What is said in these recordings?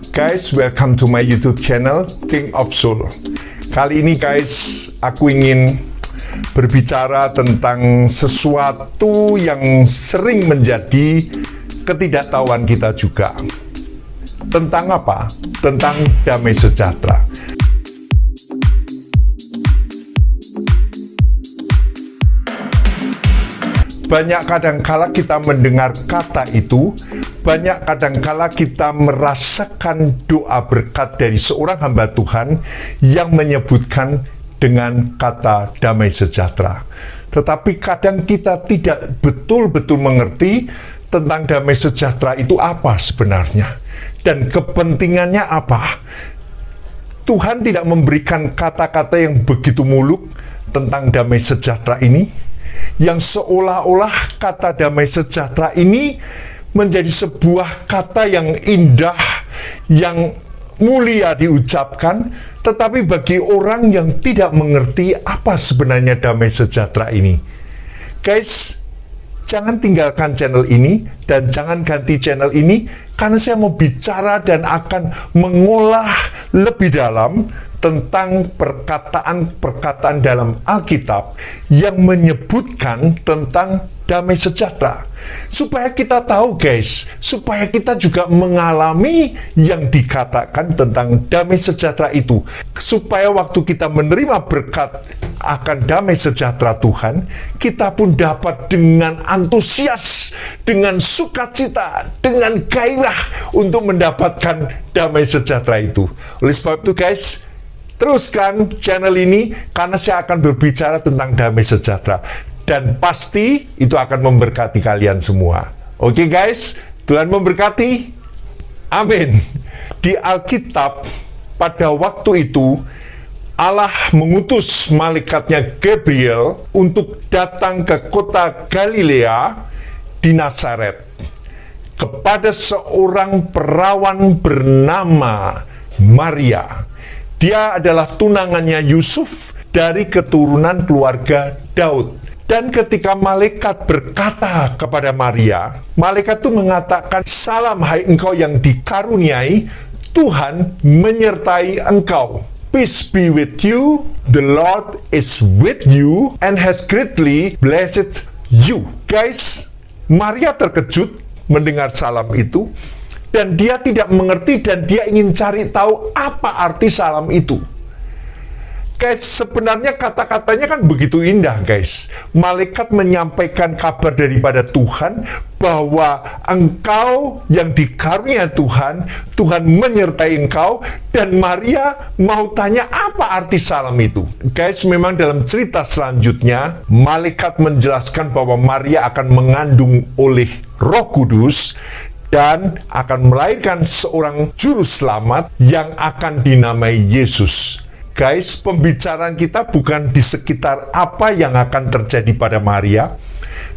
Guys, welcome to my YouTube channel, King of Soul. Kali ini guys, aku ingin berbicara tentang sesuatu yang sering menjadi ketidaktahuan kita juga. Tentang apa? Tentang damai sejahtera. Banyak kadangkala kita mendengar kata itu, banyak kadangkala kita merasakan doa berkat dari seorang hamba Tuhan yang menyebutkan dengan kata damai sejahtera. Tetapi kadang kita tidak betul-betul mengerti tentang damai sejahtera itu apa sebenarnya dan kepentingannya apa. Tuhan tidak memberikan kata-kata yang begitu muluk tentang damai sejahtera ini, yang seolah-olah kata damai sejahtera ini menjadi sebuah kata yang indah, yang mulia diucapkan, tetapi bagi orang yang tidak mengerti apa sebenarnya damai sejahtera ini. Guys, jangan tinggalkan channel ini dan jangan ganti channel ini, karena saya mau bicara dan akan mengolah lebih dalam tentang perkataan-perkataan dalam Alkitab yang menyebutkan tentang damai sejahtera. Supaya kita tahu guys, supaya kita juga mengalami yang dikatakan tentang damai sejahtera itu. Supaya waktu kita menerima berkat akan damai sejahtera Tuhan, kita pun dapat dengan antusias, dengan sukacita, dengan gairah untuk mendapatkan damai sejahtera itu. Oleh sebab itu guys, teruskan channel ini karena saya akan berbicara tentang damai sejahtera. Dan pasti itu akan memberkati kalian semua. Oke guys, Tuhan memberkati. Amin. Di Alkitab, pada waktu itu, Allah mengutus malaikatnya Gabriel untuk datang ke kota Galilea di Nazaret kepada seorang perawan bernama Maria. Dia adalah tunangannya Yusuf dari keturunan keluarga Daud. Dan ketika malaikat berkata kepada Maria, malaikat itu mengatakan, "Salam hai engkau yang dikaruniai, Tuhan menyertai engkau. Peace be with you, the Lord is with you and has greatly blessed you." Guys, Maria terkejut mendengar salam itu, dan dia tidak mengerti dan dia ingin cari tahu apa arti salam itu. Guys, sebenarnya kata-katanya kan begitu indah guys. Malaikat menyampaikan kabar daripada Tuhan bahwa engkau yang dikaruniai Tuhan, Tuhan menyertai engkau, dan Maria mau tanya apa arti salam itu. Guys, memang dalam cerita selanjutnya, malaikat menjelaskan bahwa Maria akan mengandung oleh Roh Kudus dan akan melahirkan seorang juru selamat yang akan dinamai Yesus. Guys, pembicaraan kita bukan di sekitar apa yang akan terjadi pada Maria,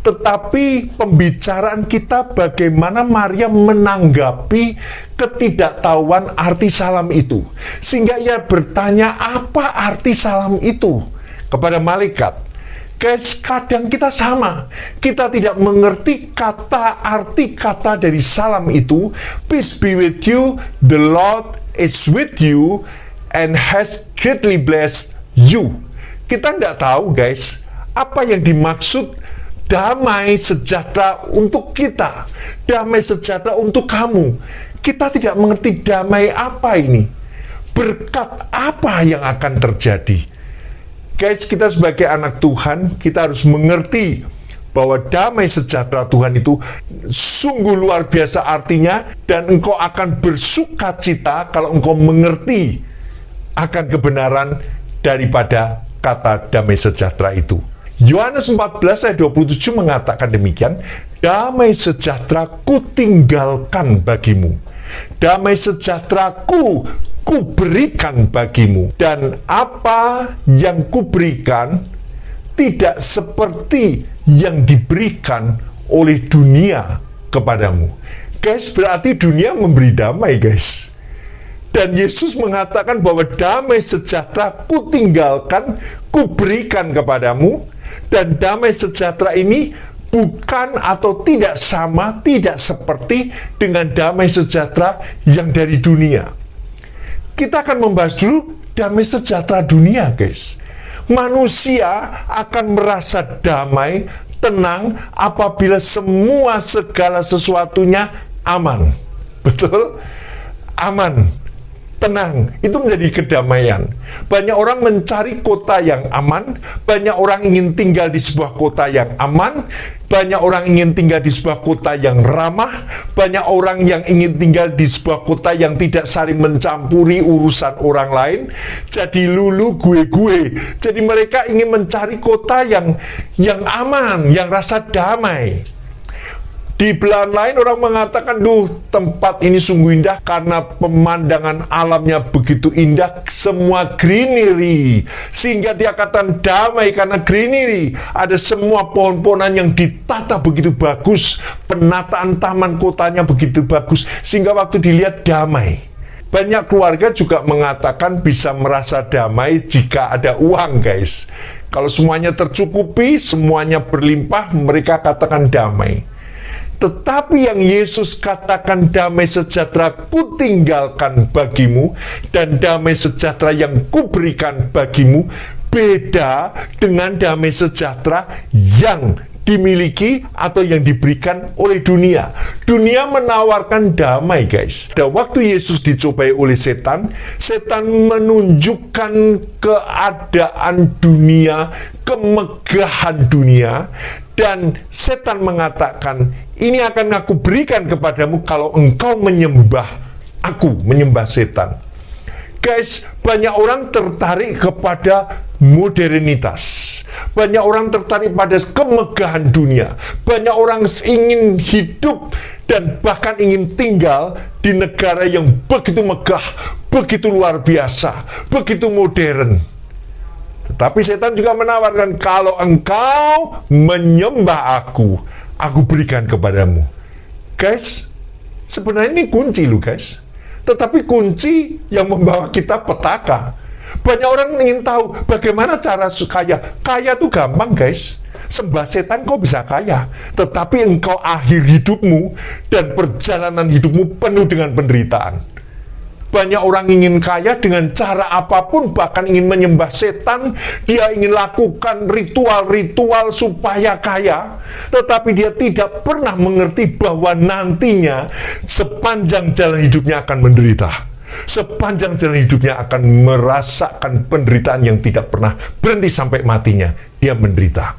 tetapi pembicaraan kita bagaimana Maria menanggapi ketidaktahuan arti salam itu. Sehingga ia bertanya apa arti salam itu kepada malaikat. Guys, kadang kita sama. Kita tidak mengerti arti kata dari salam itu. Peace be with you, the Lord is with you and has greatly blessed you. Kita tidak tahu guys, apa yang dimaksud damai sejahtera untuk kita, damai sejahtera untuk kamu. Kita tidak mengerti damai apa ini, berkat apa yang akan terjadi. Guys, kita sebagai anak Tuhan, kita harus mengerti bahwa damai sejahtera Tuhan itu sungguh luar biasa artinya, dan engkau akan bersuka cita kalau engkau mengerti akan kebenaran daripada kata damai sejahtera itu. Yohanes 14 ayat 27 mengatakan demikian, "Damai sejahtera ku tinggalkan bagimu, damai sejahtera ku berikan bagimu, dan apa yang ku berikan tidak seperti yang diberikan oleh dunia kepadamu." Guys, berarti dunia memberi damai guys. Dan Yesus mengatakan bahwa damai sejahtera ku tinggalkan, ku berikan kepadamu, dan damai sejahtera ini bukan atau tidak sama, tidak seperti dengan damai sejahtera yang dari dunia. Kita akan membahas dulu damai sejahtera dunia, guys. Manusia akan merasa damai, tenang apabila semua segala sesuatunya aman. Betul? Aman, tenang, itu menjadi kedamaian. Banyak orang mencari kota yang aman, banyak orang ingin tinggal di sebuah kota yang aman, banyak orang ingin tinggal di sebuah kota yang ramah, banyak orang yang ingin tinggal di sebuah kota yang tidak saling mencampuri urusan orang lain, jadi lulu gue. Jadi mereka ingin mencari kota yang aman, yang rasa damai. Di belahan lain orang mengatakan, tempat ini sungguh indah karena pemandangan alamnya begitu indah, semua greenery. Sehingga dia katakan damai karena greenery. Ada semua pohon-pohonan yang ditata begitu bagus, penataan taman kotanya begitu bagus, sehingga waktu dilihat damai. Banyak keluarga juga mengatakan bisa merasa damai jika ada uang, guys. Kalau semuanya tercukupi, semuanya berlimpah, mereka katakan damai. Tetapi yang Yesus katakan damai sejahtera kutinggalkan bagimu dan damai sejahtera yang kuberikan bagimu beda dengan damai sejahtera yang dimiliki atau yang diberikan oleh dunia. Dunia menawarkan damai, guys. Dan waktu Yesus dicobai oleh setan, setan menunjukkan keadaan dunia, kemegahan dunia, dan setan mengatakan, ini akan aku berikan kepadamu kalau engkau menyembah aku, menyembah setan. Guys, banyak orang tertarik kepada modernitas. Banyak orang tertarik pada kemegahan dunia. Banyak orang ingin hidup dan bahkan ingin tinggal di negara yang begitu megah, begitu luar biasa, begitu modern. Tetapi setan juga menawarkan, kalau engkau menyembah aku berikan kepadamu. Guys, sebenarnya ini kunci loh, guys. Tetapi kunci yang membawa kita petaka. Banyak orang ingin tahu bagaimana cara kaya. Kaya itu gampang, guys. Sembah setan kau bisa kaya. Tetapi engkau akhir hidupmu dan perjalanan hidupmu penuh dengan penderitaan. Banyak orang ingin kaya dengan cara apapun, bahkan ingin menyembah setan. Dia ingin lakukan ritual-ritual supaya kaya, tetapi dia tidak pernah mengerti bahwa nantinya sepanjang jalan hidupnya akan menderita. Sepanjang jalan hidupnya akan merasakan penderitaan yang tidak pernah berhenti sampai matinya. Dia menderita.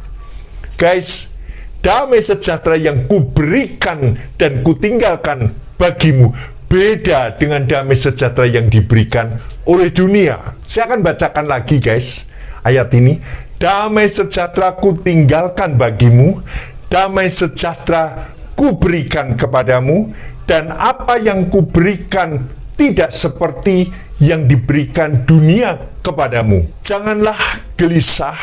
Guys, damai sejahtera yang kuberikan dan kutinggalkan bagimu beda dengan damai sejahtera yang diberikan oleh dunia. Saya akan bacakan lagi, guys, ayat ini. Damai sejahtera kutinggalkan bagimu, damai sejahtera kuberikan kepadamu, dan apa yang kuberikan tidak seperti yang diberikan dunia kepadamu. Janganlah gelisah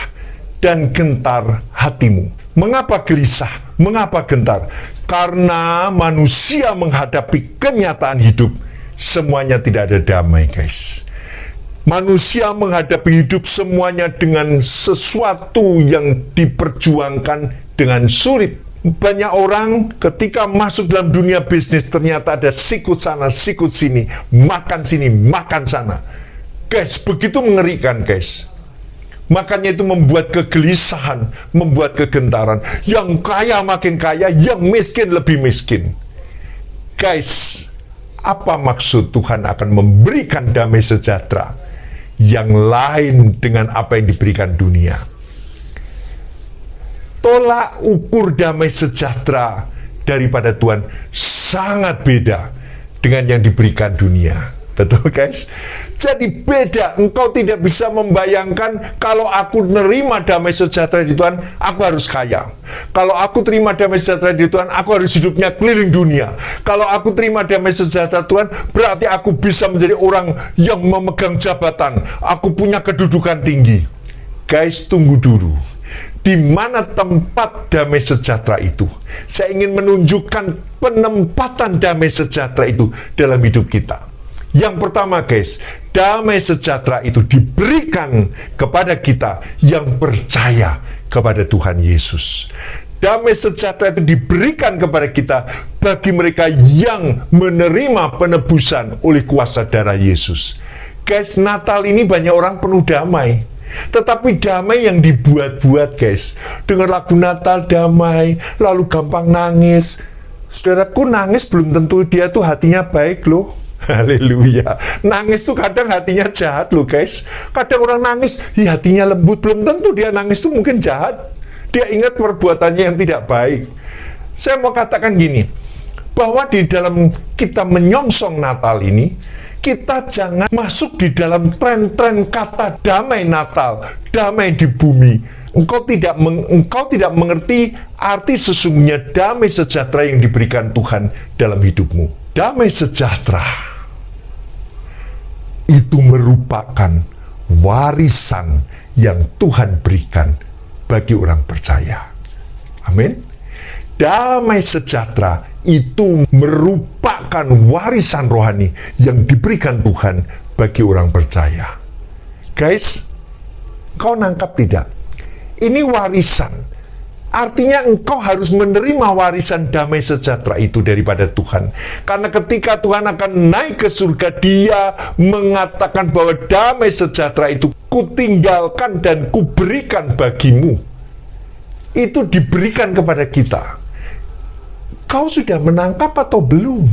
dan gentar hatimu. Mengapa gelisah? Mengapa gentar? Karena manusia menghadapi kenyataan hidup, semuanya tidak ada damai, guys. Manusia menghadapi hidup semuanya dengan sesuatu yang diperjuangkan dengan sulit. Banyak orang ketika masuk dalam dunia bisnis ternyata ada sikut sana, sikut sini, makan sana. Guys, begitu mengerikan, guys. Makanya itu membuat kegelisahan, membuat kegentaran. Yang kaya makin kaya, yang miskin lebih miskin. Guys, apa maksud Tuhan akan memberikan damai sejahtera yang lain dengan apa yang diberikan dunia? Tolak ukur damai sejahtera daripada Tuhan sangat beda dengan yang diberikan dunia. Betul, guys? Jadi beda. Engkau tidak bisa membayangkan, kalau aku nerima damai sejahtera di Tuhan, aku harus kaya. Kalau aku terima damai sejahtera di Tuhan, aku harus hidupnya keliling dunia. Kalau aku terima damai sejahtera Tuhan, berarti aku bisa menjadi orang yang memegang jabatan. Aku punya kedudukan tinggi. Guys, tunggu dulu. Di mana tempat damai sejahtera itu? Saya ingin menunjukkan penempatan damai sejahtera itu dalam hidup kita. Yang pertama, guys, damai sejahtera itu diberikan kepada kita yang percaya kepada Tuhan Yesus. damai sejahtera itu diberikan kepada kita bagi mereka yang menerima penebusan oleh kuasa darah Yesus. Guys, Natal ini banyak orang penuh damai. Tetapi damai yang dibuat-buat, guys. Dengar lagu Natal damai, lalu gampang nangis. Saudaraku, nangis belum tentu dia tuh hatinya baik loh. Haleluya. Nangis tuh kadang hatinya jahat loh, guys. Kadang orang nangis, hatinya lembut. Belum tentu dia nangis tuh mungkin jahat. Dia ingat perbuatannya yang tidak baik. Saya mau katakan gini, bahwa di dalam kita menyongsong Natal ini, kita jangan masuk di dalam tren-tren kata damai Natal, damai di bumi. Engkau tidak mengerti arti sesungguhnya damai sejahtera yang diberikan Tuhan dalam hidupmu. Damai sejahtera itu merupakan warisan yang Tuhan berikan bagi orang percaya. Amin. Damai sejahtera itu merupakan warisan rohani yang diberikan Tuhan bagi orang percaya. Guys, kau nangkap tidak? Ini warisan. Artinya engkau harus menerima warisan damai sejahtera itu daripada Tuhan. Karena ketika Tuhan akan naik ke surga, Dia mengatakan bahwa damai sejahtera itu kutinggalkan dan kuberikan bagimu. Itu diberikan kepada kita. Kau sudah menangkap atau belum?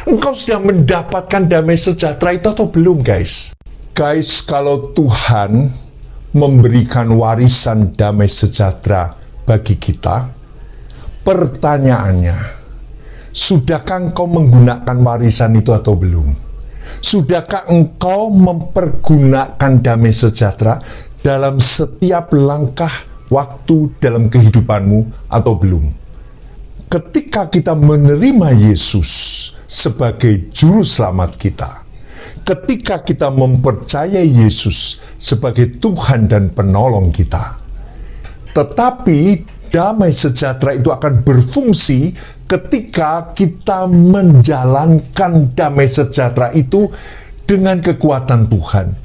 Engkau sudah mendapatkan damai sejahtera itu atau belum, guys? Guys, kalau Tuhan memberikan warisan damai sejahtera bagi kita, pertanyaannya, sudahkah engkau menggunakan warisan itu atau belum? Sudahkah engkau mempergunakan damai sejahtera dalam setiap langkah waktu dalam kehidupanmu atau belum? Ketika kita menerima Yesus sebagai juru selamat kita, ketika kita mempercayai Yesus sebagai Tuhan dan penolong kita, tetapi damai sejahtera itu akan berfungsi ketika kita menjalankan damai sejahtera itu dengan kekuatan Tuhan,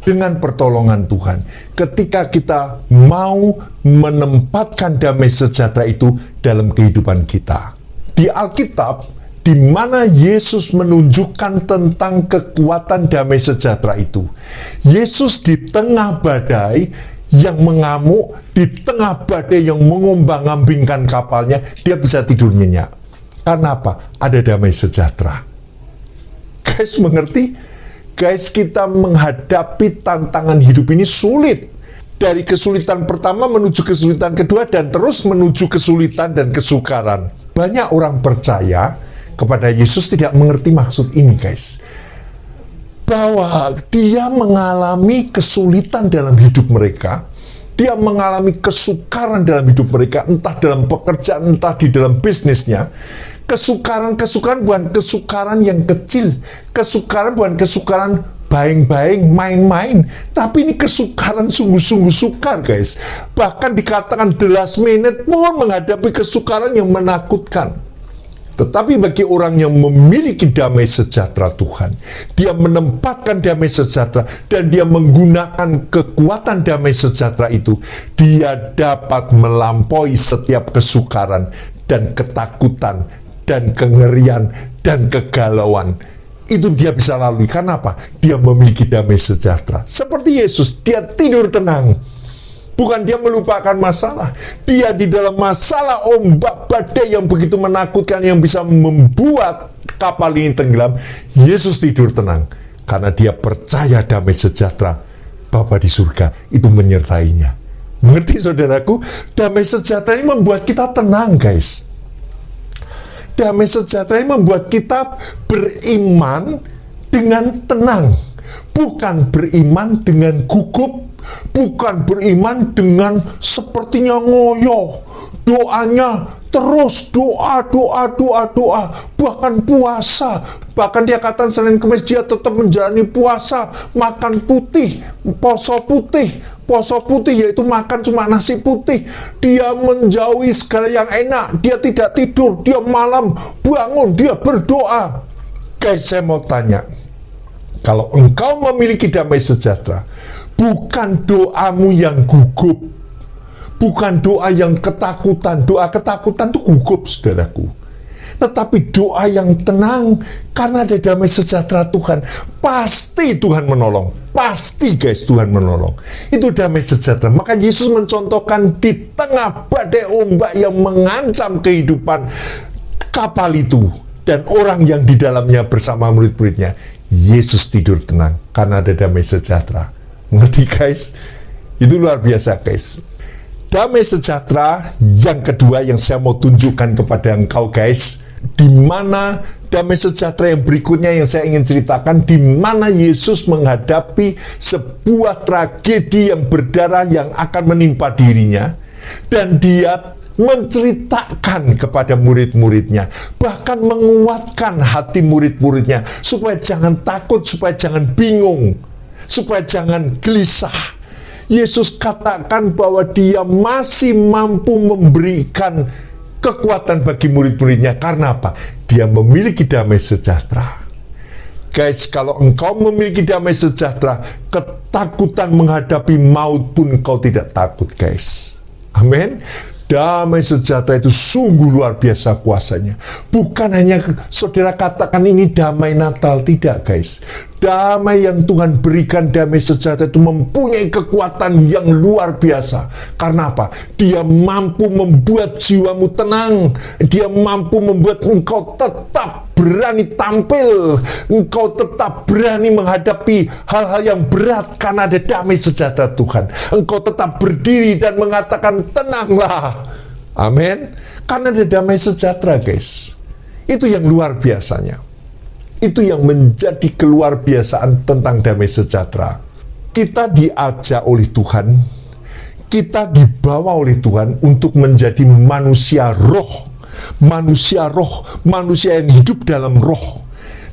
dengan pertolongan Tuhan. Ketika kita mau menempatkan damai sejahtera itu dalam kehidupan kita. Di Alkitab, di mana Yesus menunjukkan tentang kekuatan damai sejahtera itu. Yesus di tengah badai yang mengamuk, di tengah badai yang mengombang-ambingkan kapalnya, dia bisa tidur nyenyak. Karena apa? Ada damai sejahtera. Guys, mengerti? Guys, kita menghadapi tantangan hidup ini sulit. Dari kesulitan pertama menuju kesulitan kedua, dan terus menuju kesulitan dan kesukaran. Banyak orang percaya kepada Yesus tidak mengerti maksud ini, guys. Bahwa dia mengalami kesulitan dalam hidup mereka, dia mengalami kesukaran dalam hidup mereka, entah dalam pekerjaan, entah di dalam bisnisnya. Kesukaran bukan kesukaran yang kecil, kesukaran bukan kesukaran baing-baing, main-main, tapi ini kesukaran sungguh-sungguh sukar, guys. Bahkan dikatakan the last minute pun menghadapi kesukaran yang menakutkan. Tetapi bagi orang yang memiliki damai sejahtera Tuhan, dia menempatkan damai sejahtera dan dia menggunakan kekuatan damai sejahtera itu, dia dapat melampaui setiap kesukaran dan ketakutan dan kengerian dan kegalauan. Itu dia bisa lalui. Karena apa? Dia memiliki damai sejahtera. Seperti Yesus, dia tidur tenang. Bukan dia melupakan masalah. Dia di dalam masalah ombak badai yang begitu menakutkan yang bisa membuat kapal ini tenggelam. Yesus tidur tenang. Karena dia percaya damai sejahtera Bapa di surga itu menyertainya. Mengerti saudaraku? Damai sejahtera ini membuat kita tenang, guys. Damai sejahtera ini membuat kita beriman dengan tenang. Bukan beriman dengan gugup. Bukan beriman dengan sepertinya ngoyo. Doanya terus doa. Bahkan puasa. Bahkan dia katakan Senin Kemis dia tetap menjalani puasa. Makan putih. Poso putih yaitu makan cuma nasi putih. Dia menjauhi segala yang enak. Dia tidak tidur. Dia malam bangun. Dia berdoa. Guys, saya mau tanya. Kalau engkau memiliki damai sejahtera, bukan doamu yang gugup, Bukan doa yang ketakutan. Doa ketakutan itu gugup, saudaraku. Tetapi doa yang tenang, karena ada damai sejahtera Tuhan. Pasti Tuhan menolong. Pasti guys, Tuhan menolong. Itu damai sejahtera. Maka Yesus mencontohkan di tengah badai ombak yang mengancam kehidupan kapal itu dan orang yang di dalamnya bersama murid-muridnya, Yesus tidur tenang karena ada damai sejahtera. Ngerti guys? Itu luar biasa guys. Damai sejahtera yang kedua yang saya mau tunjukkan kepada engkau guys, di mana damai sejahtera yang berikutnya yang saya ingin ceritakan, di mana Yesus menghadapi sebuah tragedi yang berdarah yang akan menimpa dirinya, dan dia menceritakan kepada murid-muridnya, bahkan menguatkan hati murid-muridnya supaya jangan takut, supaya jangan bingung, supaya jangan gelisah. Yesus katakan bahwa dia masih mampu memberikan kekuatan bagi murid-muridnya. Karena apa? Dia memiliki damai sejahtera. Guys, kalau engkau memiliki damai sejahtera, ketakutan menghadapi maut pun engkau tidak takut guys. Amin. Damai sejahtera itu sungguh luar biasa kuasanya. Bukan hanya saudara katakan ini damai Natal, tidak guys. Damai yang Tuhan berikan, damai sejahtera itu mempunyai kekuatan yang luar biasa. Karena apa? Dia mampu membuat jiwamu tenang. Dia mampu membuat engkau tetap berani tampil. Engkau tetap berani menghadapi hal-hal yang berat karena ada damai sejahtera Tuhan. Engkau tetap berdiri dan mengatakan tenanglah. Amin. Karena ada damai sejahtera guys. Itu yang luar biasanya. Itu yang menjadi keluar biasaan tentang damai sejahtera. Kita diajak oleh Tuhan, kita dibawa oleh Tuhan untuk menjadi manusia roh. Manusia roh, manusia yang hidup dalam roh.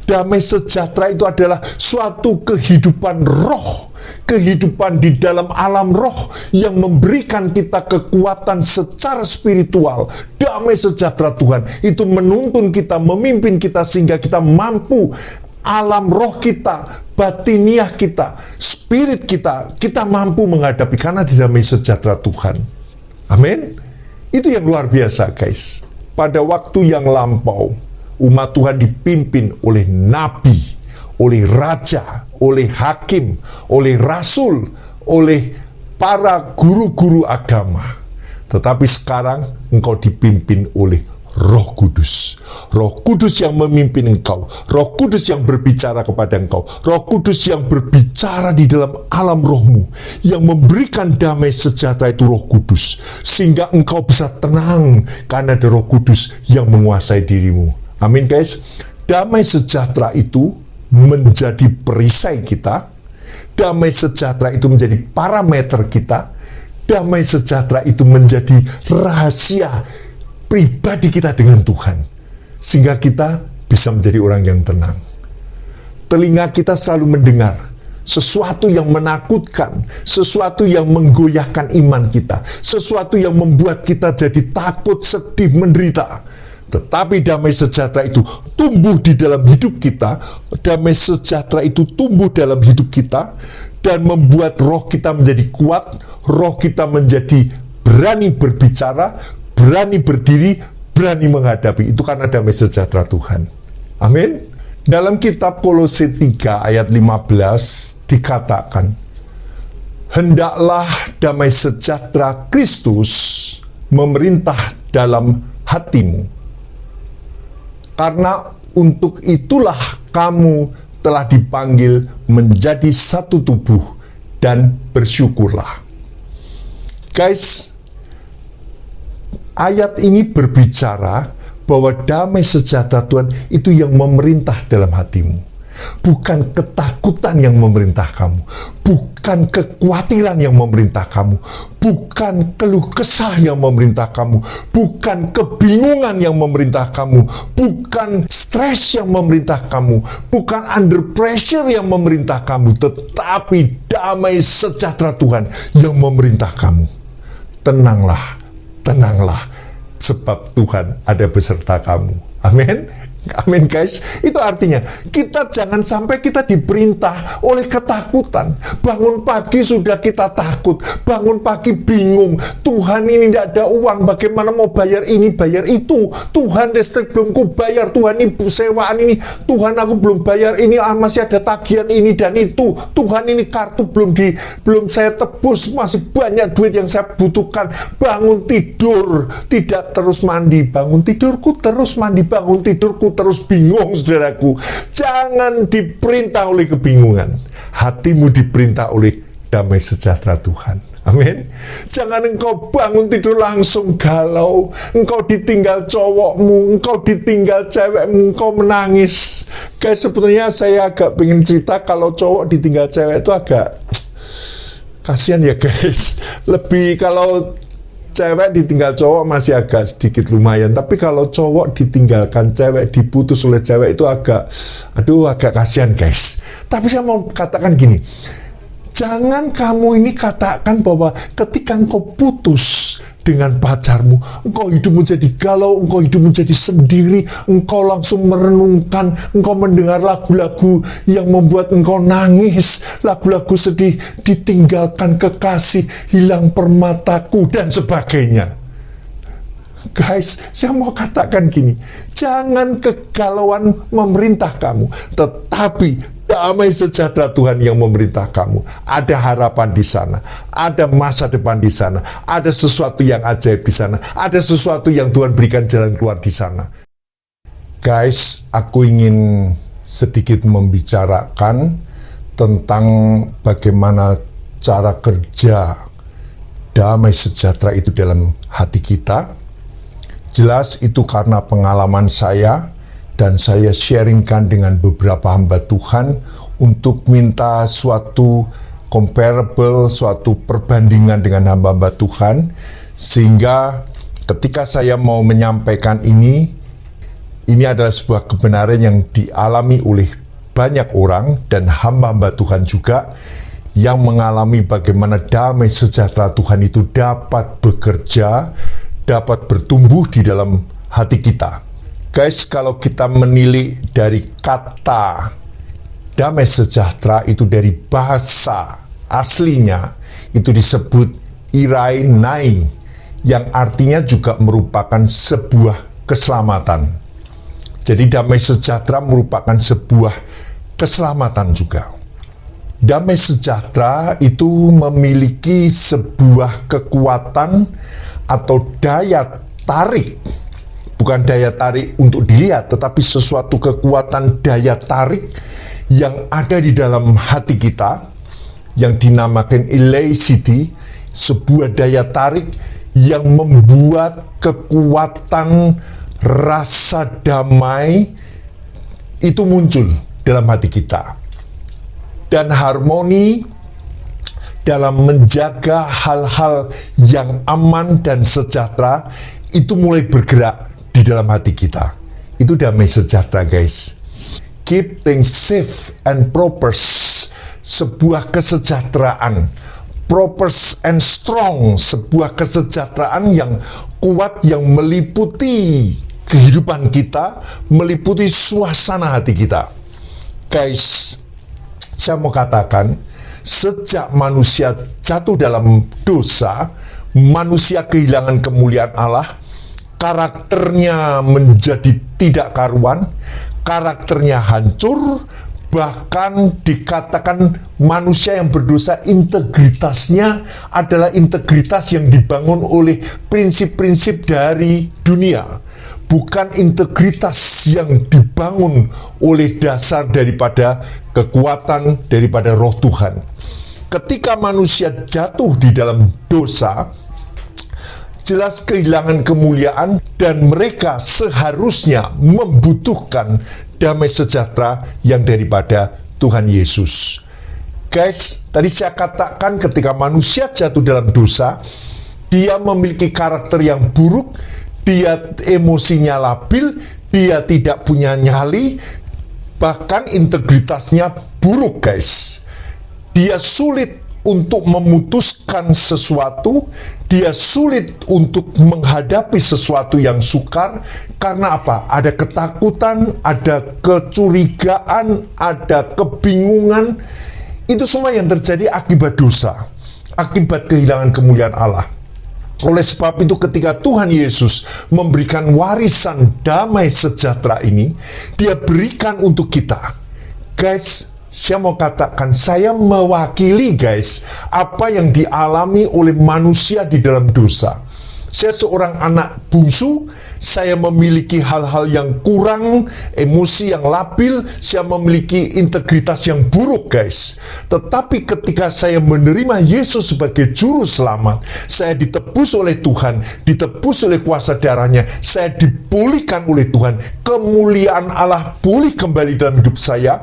Damai sejahtera itu adalah suatu kehidupan roh, kehidupan di dalam alam roh yang memberikan kita kekuatan secara spiritual. Damai sejahtera Tuhan itu menuntun kita, memimpin kita sehingga kita mampu alam roh kita, batiniah kita, spirit kita, kita mampu menghadapi karena di damai sejahtera Tuhan. Amin. Itu yang luar biasa guys. Pada waktu yang lampau, umat Tuhan dipimpin oleh nabi, oleh raja, oleh hakim, oleh rasul, oleh para guru-guru agama. Tetapi sekarang engkau dipimpin oleh Roh Kudus. Roh Kudus yang memimpin engkau. Roh Kudus yang berbicara kepada engkau. Roh Kudus yang berbicara di dalam alam rohmu. Yang memberikan damai sejahtera itu Roh Kudus. Sehingga engkau bisa tenang karena ada Roh Kudus yang menguasai dirimu. Amin guys. Damai sejahtera itu menjadi perisai kita. Damai sejahtera itu menjadi parameter kita. Damai sejahtera itu menjadi rahasia pribadi kita dengan Tuhan. Sehingga kita bisa menjadi orang yang tenang. Telinga kita selalu mendengar sesuatu yang menakutkan, sesuatu yang menggoyahkan iman kita, sesuatu yang membuat kita jadi takut, sedih, menderita. Tetapi damai sejahtera itu tumbuh di dalam hidup kita. Damai sejahtera itu tumbuh dalam hidup kita dan membuat roh kita menjadi kuat, roh kita menjadi berani berbicara, berani berdiri, berani menghadapi. Itu karena damai sejahtera Tuhan. Amin. Dalam kitab Kolose 3 ayat 15 dikatakan, hendaklah damai sejahtera Kristus memerintah dalam hatimu. Karena untuk itulah kamu telah dipanggil menjadi satu tubuh dan bersyukurlah. Guys, ayat ini berbicara bahwa damai sejahtera Tuhan itu yang memerintah dalam hatimu. Bukan ketakutan yang memerintah kamu. Bukan kekhawatiran yang memerintah kamu. Bukan keluh kesah yang memerintah kamu. Bukan kebingungan yang memerintah kamu. Bukan stres yang memerintah kamu. Bukan under pressure yang memerintah kamu. Tetapi damai sejahtera Tuhan yang memerintah kamu. Tenanglah, tenanglah, sebab Tuhan ada beserta kamu. Amin. Amin guys, itu artinya kita jangan sampai kita diperintah oleh ketakutan. Bangun pagi sudah kita takut, bangun pagi bingung, Tuhan ini tidak ada uang, bagaimana mau bayar ini, bayar itu, Tuhan listrik belum ku bayar, Tuhan ini sewaan ini, Tuhan aku belum bayar ini, masih ada tagihan ini dan itu, Tuhan ini kartu belum saya tebus, masih banyak duit yang saya butuhkan. Bangun tidur, tidak terus mandi, bangun tidurku terus mandi, bangun tidurku terus bingung, saudaraku. Jangan diperintah oleh kebingungan, hatimu diperintah oleh damai sejahtera Tuhan. Amin. Jangan engkau bangun tidur langsung galau, engkau ditinggal cowokmu, engkau ditinggal cewekmu, engkau menangis. Guys, sebetulnya saya agak pengen cerita kalau cowok ditinggal cewek itu agak kasihan ya guys. Lebih kalau cewek ditinggal cowok masih agak sedikit lumayan, tapi kalau cowok ditinggalkan cewek, diputus oleh cewek itu agak kasihan guys. Tapi saya mau katakan gini, jangan kamu ini katakan bahwa ketika engkau putus dengan pacarmu, engkau hidup menjadi galau, engkau hidup menjadi sendiri, engkau langsung merenungkan, engkau mendengar lagu-lagu yang membuat engkau nangis, lagu-lagu sedih, ditinggalkan kekasih, hilang permataku, dan sebagainya. Guys, saya mau katakan gini, jangan kegalauan memerintah kamu, tetapi damai sejahtera Tuhan yang memerintah kamu. Ada harapan di sana, ada masa depan di sana, ada sesuatu yang ajaib di sana, ada sesuatu yang Tuhan berikan jalan keluar di sana. Guys, aku ingin sedikit membicarakan tentang bagaimana cara kerja damai sejahtera itu dalam hati kita. Jelas itu karena pengalaman saya, dan saya sharingkan dengan beberapa hamba Tuhan untuk minta suatu comparable, suatu perbandingan dengan hamba-hamba Tuhan, sehingga ketika saya mau menyampaikan ini adalah sebuah kebenaran yang dialami oleh banyak orang dan hamba-hamba Tuhan juga yang mengalami bagaimana damai sejahtera Tuhan itu dapat bekerja, dapat bertumbuh di dalam hati kita. Guys, kalau kita menilik dari kata damai sejahtera itu dari bahasa aslinya, itu disebut irainai, yang artinya juga merupakan sebuah keselamatan. Jadi damai sejahtera merupakan sebuah keselamatan juga. Damai sejahtera itu memiliki sebuah kekuatan atau daya tarik. Bukan daya tarik untuk dilihat, tetapi sesuatu kekuatan daya tarik yang ada di dalam hati kita, yang dinamakan elasticity, sebuah daya tarik yang membuat kekuatan rasa damai itu muncul dalam hati kita. Dan harmoni dalam menjaga hal-hal yang aman dan sejahtera itu mulai bergerak di dalam hati kita. Itu damai sejahtera guys. Keep things safe and proper, sebuah kesejahteraan. Proper and strong, sebuah kesejahteraan yang kuat, yang meliputi kehidupan kita, meliputi suasana hati kita. Guys, saya mau katakan, sejak manusia jatuh dalam dosa, manusia kehilangan kemuliaan Allah, karakternya menjadi tidak karuan, karakternya hancur, bahkan dikatakan manusia yang berdosa integritasnya adalah integritas yang dibangun oleh prinsip-prinsip dari dunia, bukan integritas yang dibangun oleh dasar daripada kekuatan daripada roh Tuhan. Ketika manusia jatuh di dalam dosa, jelas kehilangan kemuliaan dan mereka seharusnya membutuhkan damai sejahtera yang daripada Tuhan Yesus. Guys, tadi saya katakan ketika manusia jatuh dalam dosa, dia memiliki karakter yang buruk, dia emosinya labil, dia tidak punya nyali, bahkan integritasnya buruk guys. Dia sulit untuk memutuskan sesuatu, dia sulit untuk menghadapi sesuatu yang sukar. Karena apa? Ada ketakutan, ada kecurigaan, ada kebingungan. Itu semua yang terjadi akibat dosa, akibat kehilangan kemuliaan Allah. Oleh sebab itu ketika Tuhan Yesus memberikan warisan damai sejahtera ini, dia berikan untuk kita. Guys, saya mau katakan, saya mewakili guys, apa yang dialami oleh manusia di dalam dosa. Saya seorang anak bungsu, saya memiliki hal-hal yang kurang, emosi yang labil, saya memiliki integritas yang buruk guys. Tetapi ketika saya menerima Yesus sebagai juru selamat, saya ditebus oleh Tuhan, ditebus oleh kuasa darahnya, saya dipulihkan oleh Tuhan, kemuliaan Allah pulih kembali dalam hidup saya.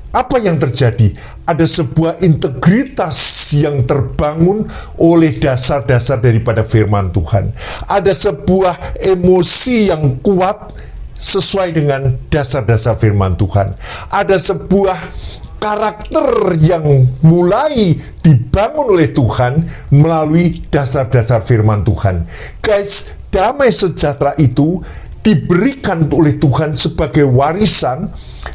Apa yang terjadi? Ada sebuah integritas yang terbangun oleh dasar-dasar daripada firman Tuhan. Ada sebuah emosi yang kuat sesuai dengan dasar-dasar firman Tuhan. Ada sebuah karakter yang mulai dibangun oleh Tuhan melalui dasar-dasar firman Tuhan. Guys, damai sejahtera itu diberikan oleh Tuhan sebagai warisan,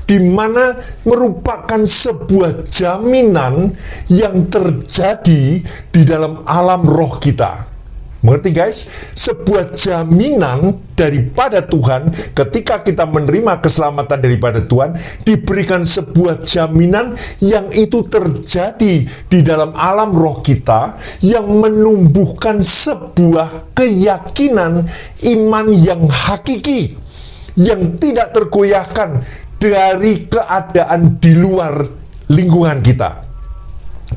di mana merupakan sebuah jaminan yang terjadi di dalam alam roh kita. Mengerti guys? Sebuah jaminan daripada Tuhan ketika kita menerima keselamatan daripada Tuhan, diberikan sebuah jaminan yang itu terjadi di dalam alam roh kita, yang menumbuhkan sebuah keyakinan iman yang hakiki, yang tidak tergoyahkan dari keadaan di luar lingkungan kita.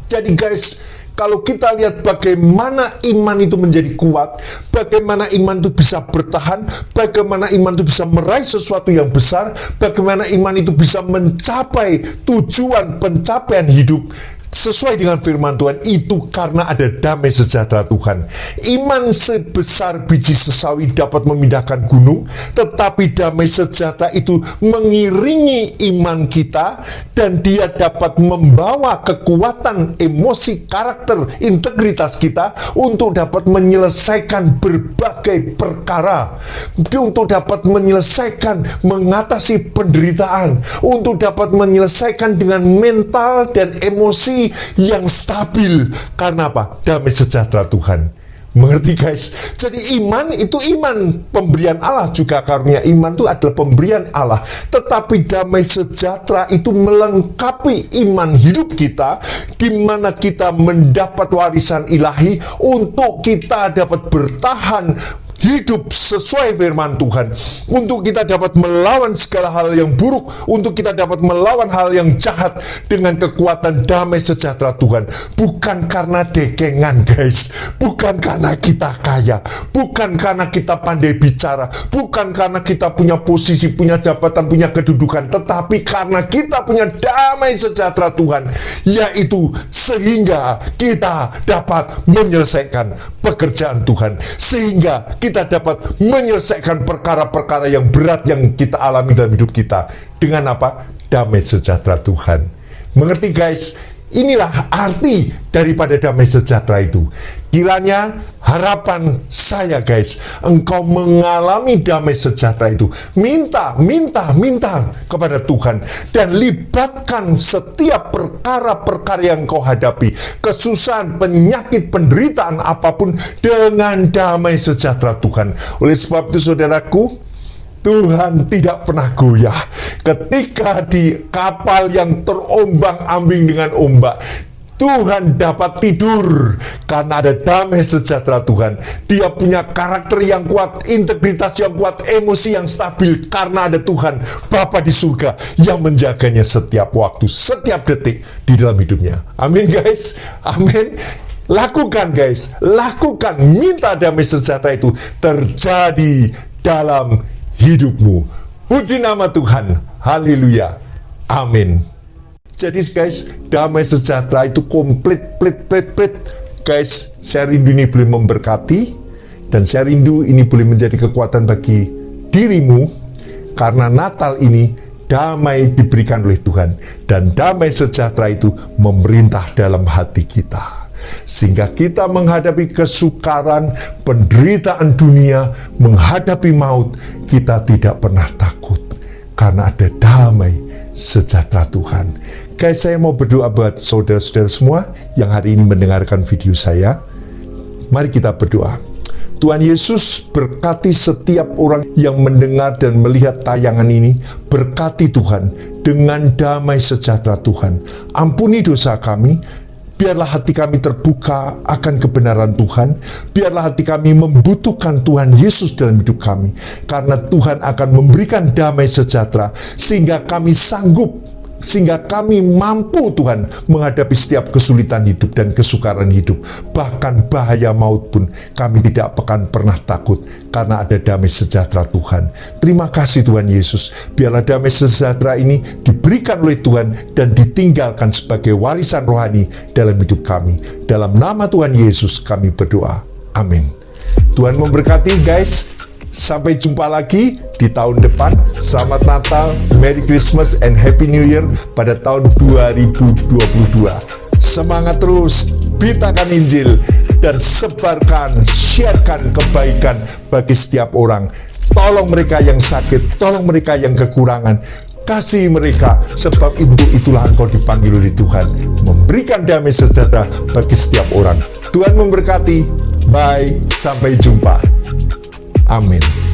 Jadi guys, kalau kita lihat bagaimana iman itu menjadi kuat, bagaimana iman itu bisa bertahan, bagaimana iman itu bisa meraih sesuatu yang besar, bagaimana iman itu bisa mencapai tujuan pencapaian hidup sesuai dengan firman Tuhan, itu karena ada damai sejahtera Tuhan. Iman sebesar biji sesawi dapat memindahkan gunung, tetapi damai sejahtera itu mengiringi iman kita, dan dia dapat membawa kekuatan emosi, karakter, integritas kita untuk dapat menyelesaikan berbagai perkara, untuk dapat menyelesaikan, mengatasi penderitaan, untuk dapat menyelesaikan dengan mental dan emosi yang stabil. Karena apa? Damai sejahtera Tuhan. Mengerti guys? Jadi iman itu iman pemberian Allah juga, karunia iman itu adalah pemberian Allah. Tetapi damai sejahtera itu melengkapi iman hidup kita, di mana kita mendapat warisan ilahi untuk kita dapat bertahan hidup sesuai firman Tuhan, untuk kita dapat melawan segala hal yang buruk, untuk kita dapat melawan hal yang jahat dengan kekuatan damai sejahtera Tuhan. Bukan karena dekengan guys, bukan karena kita kaya, bukan karena kita pandai bicara, bukan karena kita punya posisi, punya jabatan, punya kedudukan, tetapi karena kita punya damai sejahtera Tuhan, yaitu sehingga kita dapat menyelesaikan pekerjaan Tuhan, sehingga kita dapat menyelesaikan perkara-perkara yang berat yang kita alami dalam hidup kita dengan apa? Damai sejahtera Tuhan. Mengerti guys? Inilah arti daripada damai sejahtera itu. Kiranya harapan saya guys, engkau mengalami damai sejahtera itu. Minta kepada Tuhan, dan libatkan setiap perkara-perkara yang kau hadapi, kesusahan, penyakit, penderitaan apapun, dengan damai sejahtera Tuhan. Oleh sebab itu saudaraku, Tuhan tidak pernah goyah ketika di kapal yang terombang-ambing dengan ombak. Tuhan dapat tidur karena ada damai sejahtera Tuhan. Dia punya karakter yang kuat, integritas yang kuat, emosi yang stabil karena ada Tuhan Bapa di surga yang menjaganya setiap waktu, setiap detik di dalam hidupnya. Amin guys, amin. Lakukan guys, lakukan, minta damai sejahtera itu terjadi dalam hidupmu. Puji nama Tuhan, haleluya, amin. Jadi guys, damai sejahtera itu komplit. Guys, saya rindu ini boleh memberkati, dan saya rindu ini boleh menjadi kekuatan bagi dirimu, karena Natal ini damai diberikan oleh Tuhan, dan damai sejahtera itu memerintah dalam hati kita, sehingga kita menghadapi kesukaran, penderitaan dunia, menghadapi maut, kita tidak pernah takut karena ada damai sejahtera Tuhan. Guys, saya mau berdoa buat saudara-saudara semua yang hari ini mendengarkan video saya. Mari kita berdoa. Tuhan Yesus, berkati setiap orang yang mendengar dan melihat tayangan ini. Berkati Tuhan dengan damai sejahtera Tuhan. Ampuni dosa kami. Biarlah hati kami terbuka akan kebenaran Tuhan. Biarlah hati kami membutuhkan Tuhan Yesus dalam hidup kami. Karena Tuhan akan memberikan damai sejahtera, sehingga kami sanggup, sehingga kami mampu Tuhan menghadapi setiap kesulitan hidup dan kesukaran hidup. Bahkan bahaya maut pun kami tidak akan pernah takut, karena ada damai sejahtera Tuhan. Terima kasih Tuhan Yesus. Biarlah damai sejahtera ini diberikan oleh Tuhan dan ditinggalkan sebagai warisan rohani dalam hidup kami. Dalam nama Tuhan Yesus kami berdoa. Amin. Tuhan memberkati guys. Sampai jumpa lagi di tahun depan. Selamat Natal, Merry Christmas, and Happy New Year pada tahun 2022. Semangat terus, beritakan Injil, dan sebarkan, sharekan kebaikan bagi setiap orang. Tolong mereka yang sakit, tolong mereka yang kekurangan. Kasih mereka, sebab itulah engkau dipanggil oleh Tuhan, memberikan damai sejahtera bagi setiap orang. Tuhan memberkati. Bye, sampai jumpa. Amin.